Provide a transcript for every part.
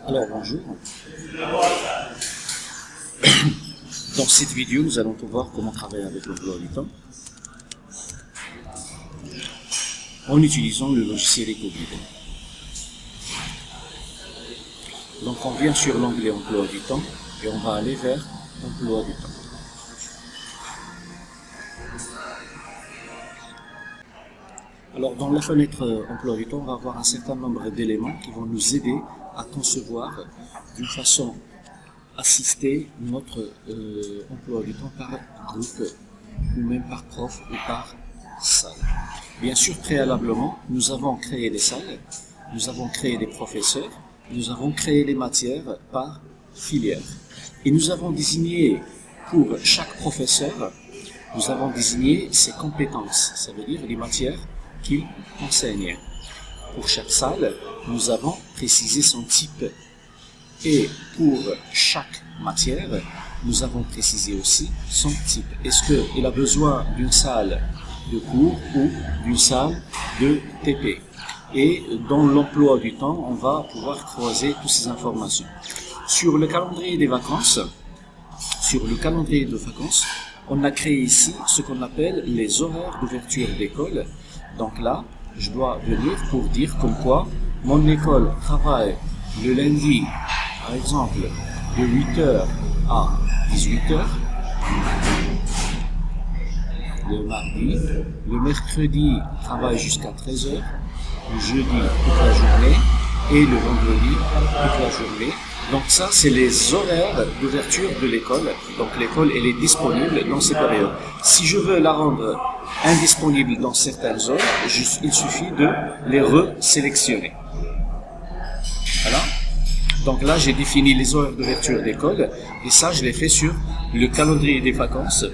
Alors bonjour, dans cette vidéo nous allons voir comment travailler avec l'emploi du temps en utilisant le logiciel EcoGuide. Donc on vient sur l'onglet emploi du temps et on va aller vers emploi du temps. Alors dans la fenêtre emploi du temps, on va avoir un certain nombre d'éléments qui vont nous aider à concevoir d'une façon assistée notre emploi du temps par groupe ou même par prof ou par salle. Bien sûr, préalablement, nous avons créé des salles, nous avons créé des professeurs, nous avons créé les matières par filière. Et nous avons désigné pour chaque professeur, nous avons désigné ses compétences, ça veut dire les matières qu'il enseigne. Pour chaque salle, nous avons précisé son type. Et pour chaque matière, nous avons précisé aussi son type. Est-ce qu'il a besoin d'une salle de cours ou d'une salle de TP? Et dans l'emploi du temps, on va pouvoir croiser toutes ces informations. Sur le calendrier des vacances, on a créé ici ce qu'on appelle les horaires d'ouverture d'école. Donc là, je dois venir pour dire comme quoi mon école travaille le lundi, par exemple, de 8h à 18h, le mardi, le mercredi travaille jusqu'à 13h, le jeudi toute la journée et le vendredi toute la journée. Donc ça, c'est les horaires d'ouverture de l'école. Donc l'école, elle est disponible dans ces périodes. Si je veux la rendre indisponible dans certaines zones, il suffit de les resélectionner. Voilà. Donc là, j'ai défini les horaires d'ouverture d'école et ça, je l'ai fait sur le calendrier des vacances,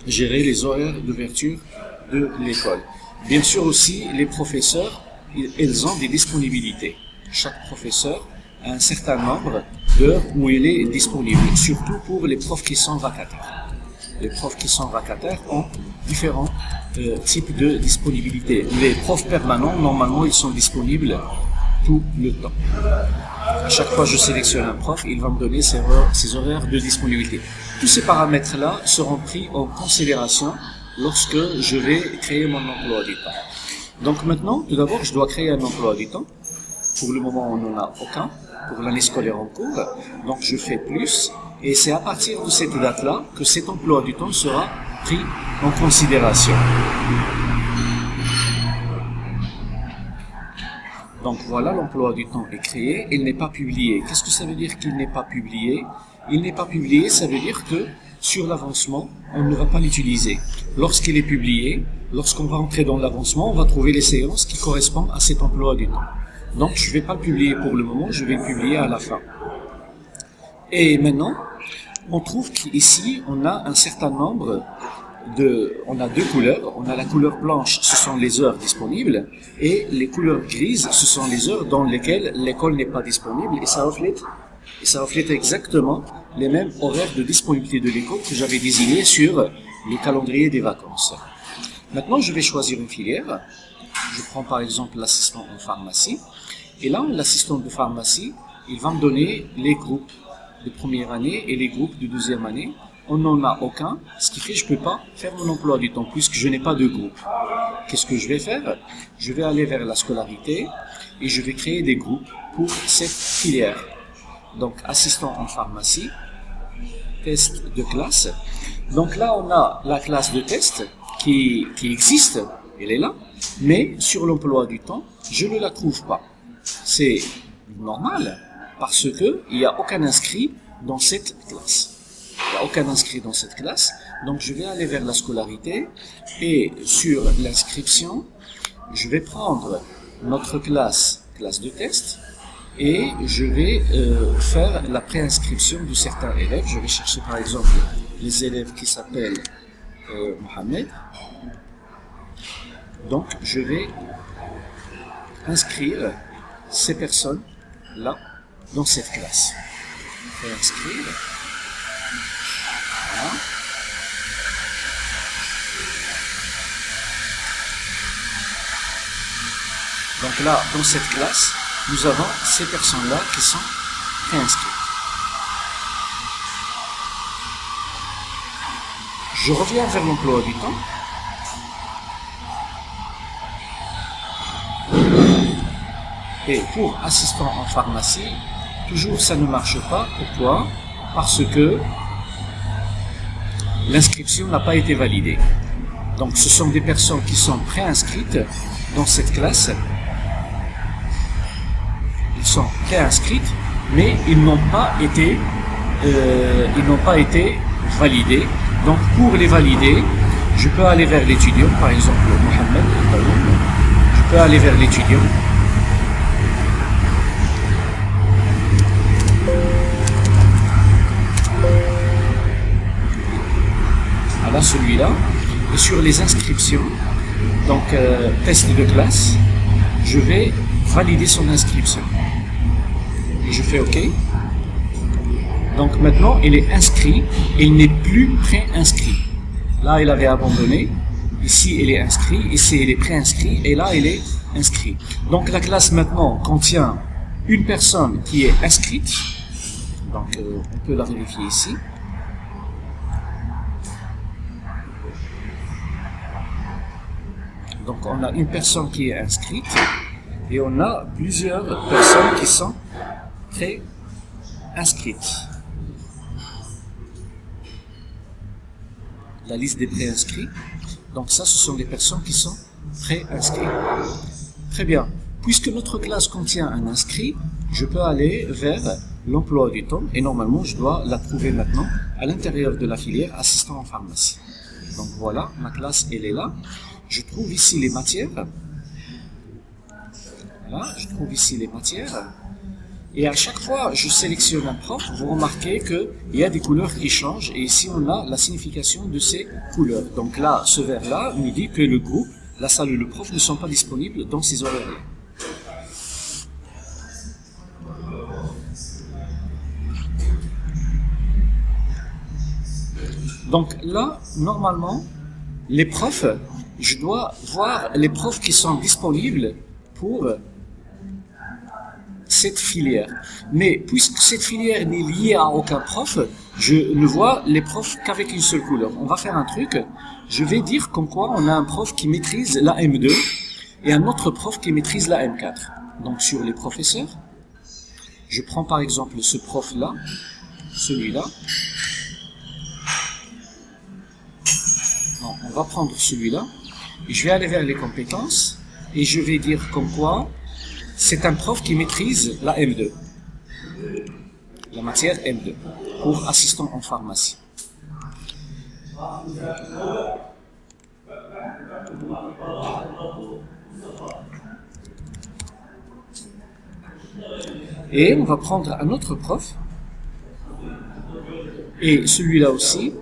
gérer les horaires d'ouverture de l'école. Bien sûr aussi, les professeurs, ils ont des disponibilités. Chaque professeur a un certain nombre d'heures où il est disponible, surtout pour les profs qui sont vacataires. Les profs qui sont vacataires ont différents types de disponibilité. Les profs permanents, normalement, ils sont disponibles tout le temps. À chaque fois que je sélectionne un prof, il va me donner ses horaires de disponibilité. Tous ces paramètres-là seront pris en considération lorsque je vais créer mon emploi du temps. Donc maintenant, tout d'abord, je dois créer un emploi du temps. Pour le moment, on n'en a aucun pour l'année scolaire en cours. Donc je fais plus. Et c'est à partir de cette date-là que cet emploi du temps sera pris en considération. Donc voilà, l'emploi du temps est créé, il n'est pas publié. Qu'est-ce que ça veut dire qu'il n'est pas publié? Il n'est pas publié, ça veut dire que sur l'avancement, on ne va pas l'utiliser. Lorsqu'il est publié, lorsqu'on va entrer dans l'avancement, on va trouver les séances qui correspondent à cet emploi du temps. Donc je ne vais pas le publier pour le moment, je vais le publier à la fin. Et maintenant, on trouve qu'ici, on a un certain nombre on a deux couleurs. On a la couleur blanche, ce sont les heures disponibles, et les couleurs grises, ce sont les heures dans lesquelles l'école n'est pas disponible, et ça reflète exactement les mêmes horaires de disponibilité de l'école que j'avais désignés sur le calendrier des vacances. Maintenant, je vais choisir une filière. Je prends par exemple l'assistant en pharmacie, et là, l'assistant de pharmacie, il va me donner les groupes de première année et les groupes de deuxième année. On n'en a aucun, ce qui fait que je ne peux pas faire mon emploi du temps puisque je n'ai pas de groupe. Qu'est-ce que je vais faire? Je vais aller vers la scolarité et je vais créer des groupes pour cette filière. Donc, assistant en pharmacie, test de classe. Donc là, on a la classe de test qui existe, elle est là, mais sur l'emploi du temps, je ne la trouve pas. C'est normal parce qu'il n'y a aucun inscrit dans cette classe. Il n'y a aucun inscrit dans cette classe, donc je vais aller vers la scolarité et sur l'inscription, je vais prendre notre classe de test et je vais faire la préinscription de certains élèves. Je vais chercher par exemple les élèves qui s'appellent Mohamed. Donc je vais inscrire ces personnes-là dans cette classe. Préinscrire. Voilà. Donc là, dans cette classe, nous avons ces personnes-là qui sont préinscrites. Je reviens vers l'emploi du temps. Et pour assistant en pharmacie, toujours ça ne marche pas. Pourquoi? Parce que l'inscription n'a pas été validée. Donc ce sont des personnes qui sont préinscrites dans cette classe. Ils sont préinscrites, mais ils n'ont pas été validés. Donc pour les valider, je peux aller vers l'étudiant, par exemple Mohamed. Je peux aller vers l'étudiant. Voilà celui-là. Et sur les inscriptions, donc test de classe, je vais valider son inscription. Et je fais OK. Donc maintenant, il est inscrit, il n'est plus préinscrit. Là, il avait abandonné. Ici, il est inscrit. Ici, il est préinscrit. Et là, il est inscrit. Donc la classe maintenant contient une personne qui est inscrite. Donc on peut la vérifier ici. Donc on a une personne qui est inscrite et on a plusieurs personnes qui sont pré-inscrites. La liste des pré-inscrits. Donc ça, ce sont les personnes qui sont pré-inscrites. Très bien. Puisque notre classe contient un inscrit, je peux aller vers l'emploi du temps et normalement, je dois la trouver maintenant à l'intérieur de la filière assistant en pharmacie. Donc voilà, ma classe, elle est là. Je trouve ici les matières. Voilà, je trouve ici les matières. Et à chaque fois, je sélectionne un prof. Vous remarquez qu'il y a des couleurs qui changent. Et ici, on a la signification de ces couleurs. Donc là, ce vert-là nous dit que le groupe, la salle et le prof ne sont pas disponibles dans ces horaires-là. Donc là, normalement, les profs, je dois voir les profs qui sont disponibles pour cette filière. Mais puisque cette filière n'est liée à aucun prof, je ne vois les profs qu'avec une seule couleur. On va faire un truc, je vais dire comme quoi on a un prof qui maîtrise la M2 et un autre prof qui maîtrise la M4. Donc sur les professeurs, je prends par exemple ce prof-là, celui-là. Non, on va prendre celui-là. Je vais aller vers les compétences et je vais dire comme quoi c'est un prof qui maîtrise la M2, la matière M2, pour assistant en pharmacie. Et on va prendre un autre prof et celui-là aussi,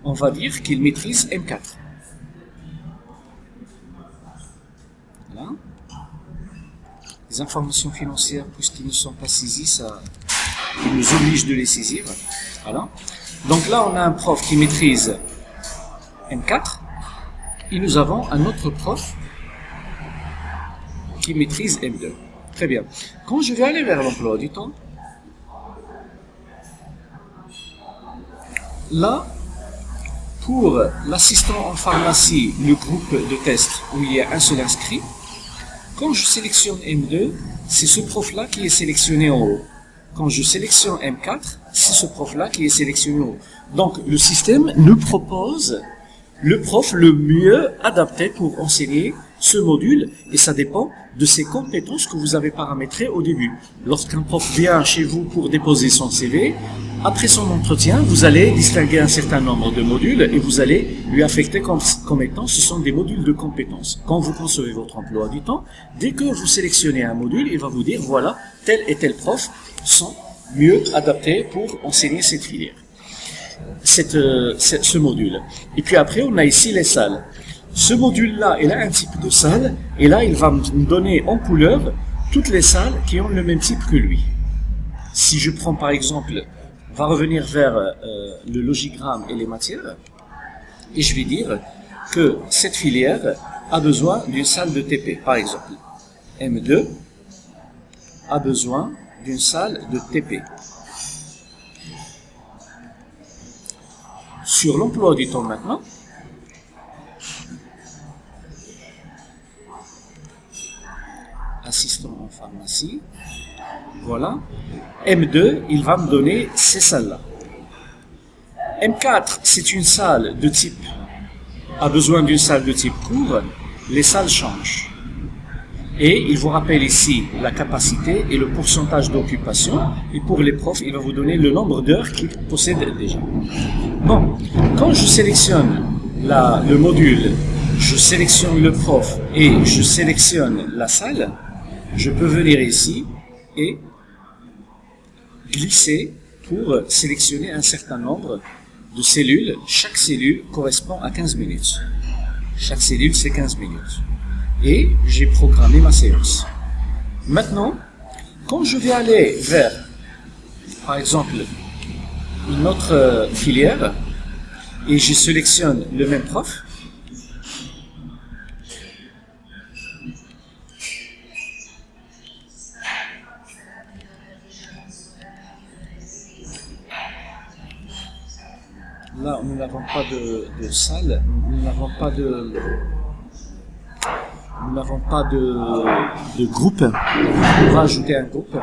on va dire qu'il maîtrise M4. Voilà. Les informations financières, puisqu'ils ne sont pas saisis, ça nous oblige de les saisir. Voilà. Donc là, on a un prof qui maîtrise M4 et nous avons un autre prof qui maîtrise M2. Très bien. Quand je vais aller vers l'emploi du temps, là, pour l'assistant en pharmacie, le groupe de test où il y a un seul inscrit, quand je sélectionne M2, c'est ce prof-là qui est sélectionné en haut. Quand je sélectionne M4, c'est ce prof-là qui est sélectionné en haut. Donc, le système nous propose le prof le mieux adapté pour enseigner ce module et ça dépend de ses compétences que vous avez paramétrées au début. Lorsqu'un prof vient chez vous pour déposer son CV, après son entretien, vous allez distinguer un certain nombre de modules et vous allez lui affecter comme étant ce sont des modules de compétences. Quand vous concevez votre emploi du temps, dès que vous sélectionnez un module, il va vous dire voilà, tel et tel prof sont mieux adaptés pour enseigner cette filière, ce module. Et puis après, on a ici les salles. Ce module-là, il a un type de salle et là, il va me donner en couleur toutes les salles qui ont le même type que lui. Si je prends par exemple, on va revenir vers le logigramme et les matières, et je vais dire que cette filière a besoin d'une salle de TP, par exemple. M2 a besoin d'une salle de TP. Sur l'emploi du temps maintenant, assistant en pharmacie, voilà, M2, il va me donner ces salles-là. M4, c'est une salle de type, a besoin d'une salle de type court, les salles changent. Et il vous rappelle ici la capacité et le pourcentage d'occupation. Et pour les profs, il va vous donner le nombre d'heures qu'ils possèdent déjà. Bon, quand je sélectionne le module, je sélectionne le prof et je sélectionne la salle, je peux venir ici et glisser pour sélectionner un certain nombre de cellules. Chaque cellule correspond à 15 minutes. Chaque cellule, c'est 15 minutes. Et j'ai programmé ma séance. Maintenant, quand je vais aller vers, par exemple, une autre filière, et je sélectionne le même prof, là, nous n'avons pas de salle, nous n'avons pas de groupe. On va ajouter un groupe.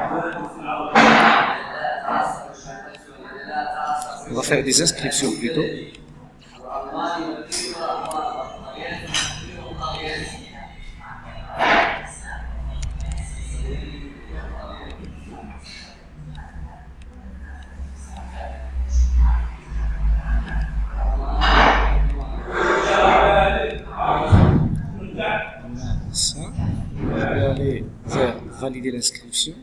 On va faire des inscriptions plutôt. Ça, je vais aller vers valider l'inscription.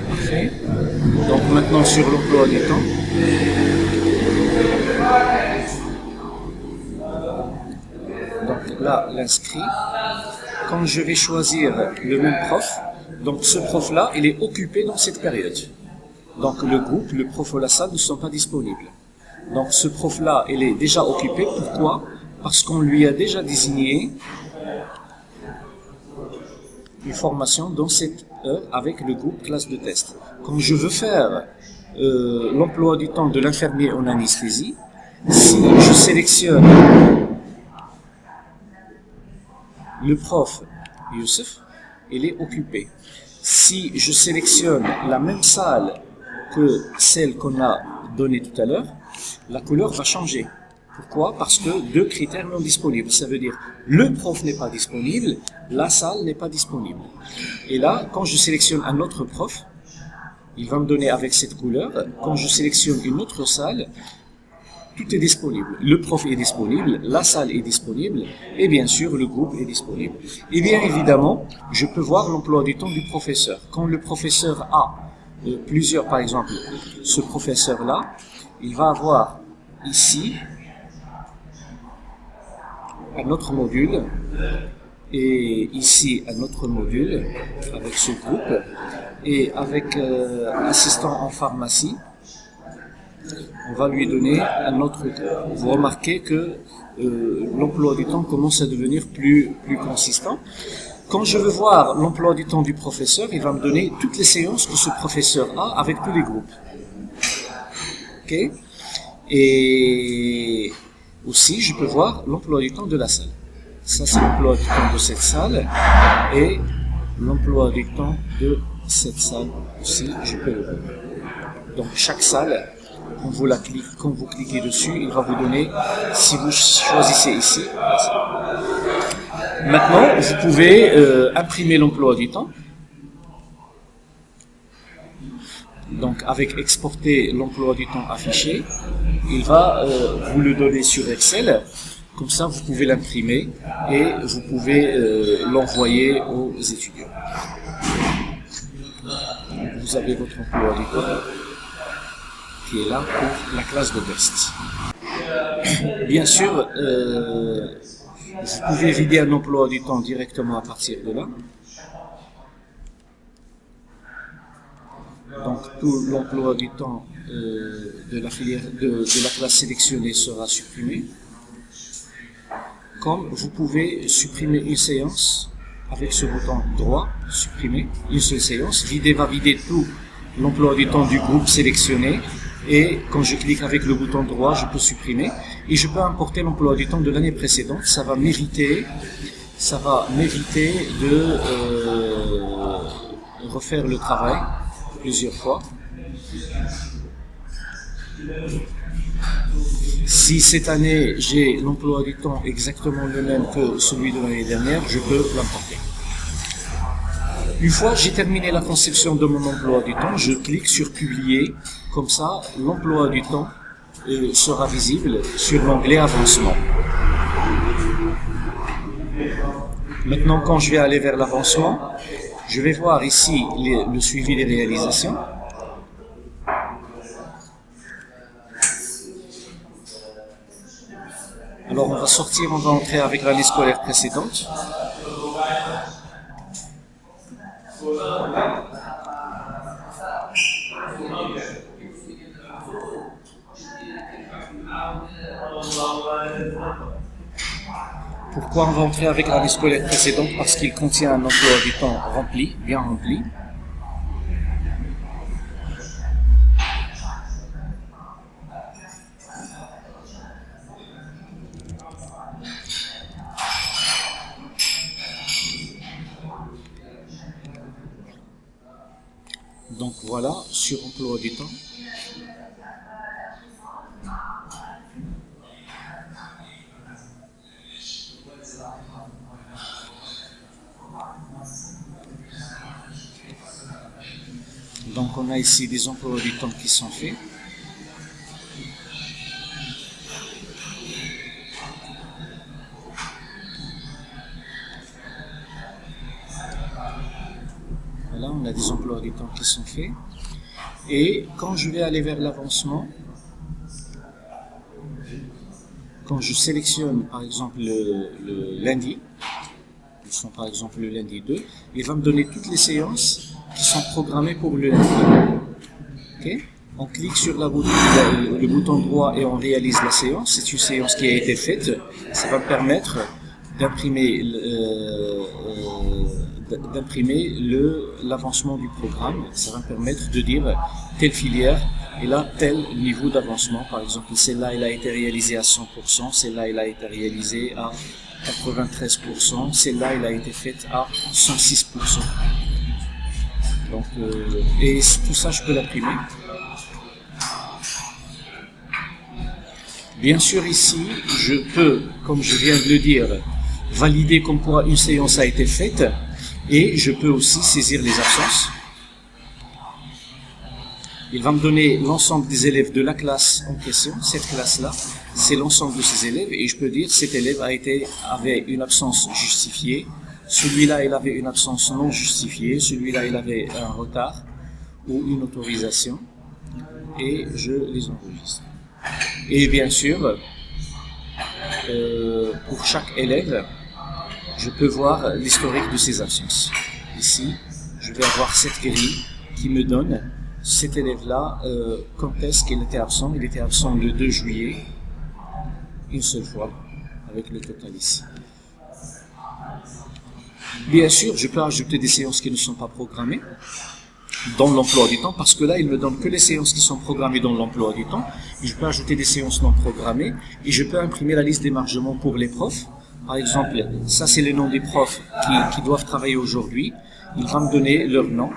Parfait. Donc maintenant sur l'emploi du temps. Donc là, l'inscrit. Quand je vais choisir le même prof, donc ce prof-là, il est occupé dans cette période. Donc le groupe, le prof ou la salle ne sont pas disponibles. Donc ce prof-là, il est déjà occupé. Pourquoi? Parce qu'on lui a déjà désigné une formation dans cette heure avec le groupe classe de test. Quand je veux faire l'emploi du temps de l'infirmier en anesthésie, si je sélectionne le prof Youssef, il est occupé. Si je sélectionne la même salle que celle qu'on a donnée tout à l'heure, la couleur va changer. Pourquoi? Parce que deux critères non disponibles. Ça veut dire le prof n'est pas disponible, la salle n'est pas disponible. Et là, quand je sélectionne un autre prof, il va me donner avec cette couleur. Quand je sélectionne une autre salle, tout est disponible. Le prof est disponible, la salle est disponible, et bien sûr, le groupe est disponible. Et bien évidemment, je peux voir l'emploi du temps du professeur. Quand le professeur a plusieurs, par exemple, ce professeur-là, il va avoir ici un autre module, et ici un autre module avec ce groupe, et avec assistant en pharmacie, on va lui donner un autre groupe. Vous remarquez que l'emploi du temps commence à devenir plus consistant. Quand je veux voir l'emploi du temps du professeur, il va me donner toutes les séances que ce professeur a avec tous les groupes. Ok? Et aussi, je peux voir l'emploi du temps de la salle. Ça, c'est l'emploi du temps de cette salle. Et l'emploi du temps de cette salle aussi, je peux le voir. Donc, chaque salle, quand vous cliquez dessus, il va vous donner, si vous choisissez ici, maintenant, vous pouvez imprimer l'emploi du temps. Donc, avec exporter l'emploi du temps affiché, il va vous le donner sur Excel. Comme ça, vous pouvez l'imprimer et vous pouvez l'envoyer aux étudiants. Vous avez votre emploi du temps qui est là pour la classe de test. Bien sûr, vous pouvez vider un emploi du temps directement à partir de là. Donc tout l'emploi du temps de la filière de la classe sélectionnée sera supprimé. Comme vous pouvez supprimer une séance avec ce bouton droit, supprimer une seule séance, va vider tout l'emploi du temps du groupe sélectionné, et quand je clique avec le bouton droit, je peux supprimer et je peux importer l'emploi du temps de l'année précédente. Ça va m'éviter de refaire le travail plusieurs fois. Si cette année j'ai l'emploi du temps exactement le même que celui de l'année dernière, je peux l'importer. Une fois j'ai terminé la conception de mon emploi du temps, je clique sur publier. Comme ça, l'emploi du temps sera visible sur l'onglet avancement. Maintenant, quand je vais aller vers l'avancement, je vais voir ici le suivi des réalisations. Alors on va sortir, on va entrer avec l'année scolaire précédente. Pourquoi on va entrer avec l'année scolaire précédente? Parce qu'il contient un emploi du temps rempli, bien rempli. Donc voilà, sur emploi du temps. Donc on a ici des emplois du temps qui sont faits. Voilà, on a des emplois du temps qui sont faits. Et quand je vais aller vers l'avancement, quand je sélectionne par exemple le lundi, par exemple le lundi 2, il va me donner toutes les séances qui sont programmées pour le lundi. Okay? On clique sur le bouton droit et on réalise la séance. C'est une séance qui a été faite. Ça va me permettre d'imprimer l'avancement du programme. Ça va me permettre de dire telle filière et là tel niveau d'avancement. Par exemple, celle-là elle a été réalisée à 100%, celle-là elle a été réalisée à 93%, celle-là elle a été faite à 106%. Donc, et tout ça je peux l'imprimer. Bien sûr ici, je peux, comme je viens de le dire, valider comme quoi une séance a été faite, et je peux aussi saisir les absences. Il va me donner l'ensemble des élèves de la classe en question. Cette classe-là, c'est l'ensemble de ces élèves, et je peux dire cet élève avait une absence justifiée, celui-là il avait une absence non justifiée, celui-là il avait un retard ou une autorisation, et je les enregistre. Et bien sûr, pour chaque élève, je peux voir l'historique de ses absences. Ici, je vais avoir cette grille qui me donne cet élève-là, quand est-ce qu'il était absent. Il était absent le 2 juillet, une seule fois, avec le total ici. Bien sûr, je peux ajouter des séances qui ne sont pas programmées dans l'emploi du temps, parce que là, il me donne que les séances qui sont programmées dans l'emploi du temps. Je peux ajouter des séances non programmées, et je peux imprimer la liste d'émargement pour les profs. Par exemple, ça c'est les noms des profs qui doivent travailler aujourd'hui. Il va me donner leur nom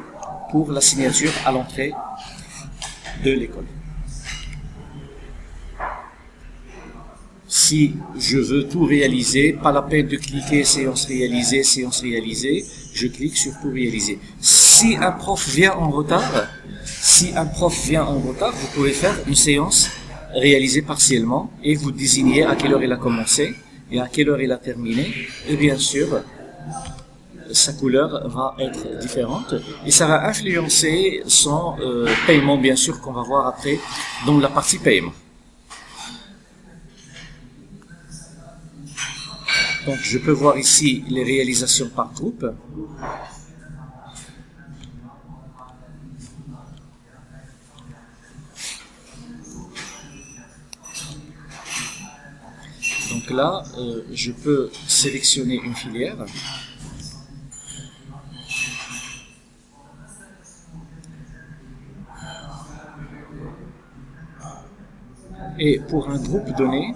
pour la signature à l'entrée de l'école. Si je veux tout réaliser, pas la peine de cliquer séance réalisée, je clique sur tout réaliser. Si un prof vient en retard, vous pouvez faire une séance réalisée partiellement et vous désignez à quelle heure il a commencé et à quelle heure il a terminé. Et bien sûr, sa couleur va être différente et ça va influencer son paiement, bien sûr, qu'on va voir après dans la partie paiement. Donc je peux voir ici les réalisations par groupe. Donc là, je peux sélectionner une filière. Et pour un groupe donné,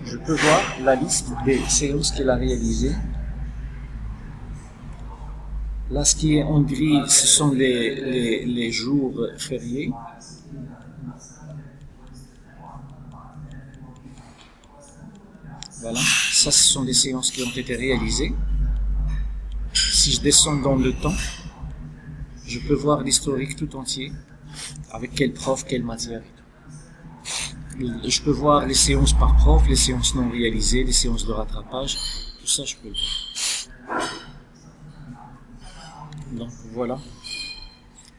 je peux voir la liste des séances qu'il a réalisées. Là, ce qui est en gris, ce sont les jours fériés. Voilà, ça ce sont des séances qui ont été réalisées. Si je descends dans le temps, je peux voir l'historique tout entier, avec quel prof, quelle matière. Je peux voir les séances par prof, les séances non réalisées, les séances de rattrapage, tout ça je peux le voir. Donc voilà,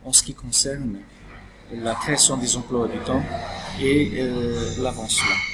en ce qui concerne la création des emplois du temps et l'avancement.